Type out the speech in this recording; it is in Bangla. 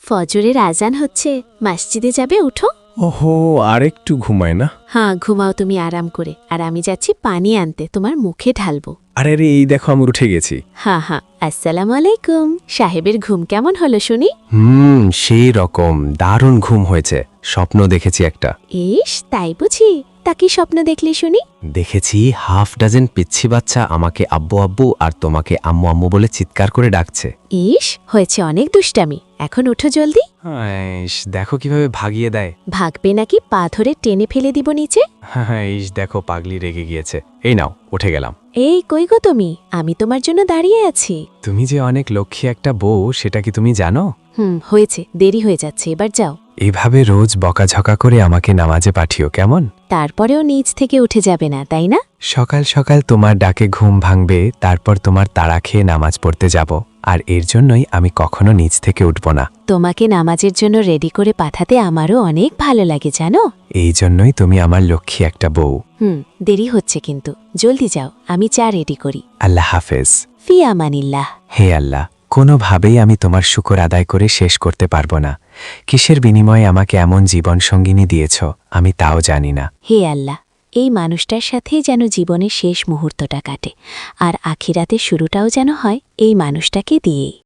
ফজরের আজান হচ্ছে, মসজিদে যাবে, উঠো। ওহো, আর একটু ঘুমায় না? হ্যাঁ, ঘুমাও তুমি আরাম করে, আর আমি যাচ্ছি পানি আনতে, তোমার মুখে ঢালবো। আরে রে, এই দেখো আমি উঠে গেছি। হ্যাঁ হ্যাঁ, আসসালামু আলাইকুম। সাহেবের ঘুম কেমন হলো শুনি? সেই রকম দারুণ ঘুম হয়েছে। স্বপ্ন দেখেছি একটা। ইস, তাই বুঝি? তা কি স্বপ্ন দেখলি শুনি? দেখেছি হাফ ডজন পিচ্ছি বাচ্চা আমাকে আব্বু আব্বু আর তোমাকে আম্মু আম্মু বলে চিৎকার করে ডাকছে। ইস, হয়েছে অনেক দুষ্টামি, এখন উঠো জলদি। দেখো কিভাবে ভাগিয়ে দেয়। ভাগবে নাকি পা ধরে টেনে ফেলে দিব নিচে? হ্যাঁ, দেখো পাগলি রেগে গিয়েছে। এই নাও, উঠে গেলাম। এই কই গো তুমি? আমি তোমার জন্য দাঁড়িয়ে আছি। তুমি যে অনেক লক্ষ্মী একটা বউ, সেটা কি তুমি জানো? হয়েছে, দেরি হয়ে যাচ্ছে, এবার যাও। এভাবে রোজ বকাঝকা করে আমাকে নামাজে পাঠিও কেমন? তারপরেও নিচ থেকে উঠে যাবে না, তাই না? সকাল সকাল তোমার ডাকে ঘুম ভাঙবে, তারপর তোমার তাড়া খেয়ে নামাজ পড়তে যাব, আর এর জন্যই আমি কখনো নিচ থেকে উঠব না। তোমাকে নামাজের জন্য রেডি করে পাঠাতে আমারও অনেক ভালো লাগে, জানো? এই জন্যই তুমি আমার লক্ষ্মী একটা বউ। দেরি হচ্ছে কিন্তু, জলদি যাও, আমি চা রেডি করি। আল্লাহ হাফেজ। ফি আমানিল্লাহ। হে আল্লাহ, কোনোভাবেই আমি তোমার শুকর আদায় করে শেষ করতে পারবো না। কিসের বিনিময়ে আমাকে এমন জীবন সঙ্গিনী দিয়েছ, আমি তাও জানি না। হে আল্লাহ, এই মানুষটার সাথেই যেন জীবনের শেষ মুহূর্তটা কাটে, আর আখিরাতের শুরুটাও যেন হয় এই মানুষটাকে দিয়েই।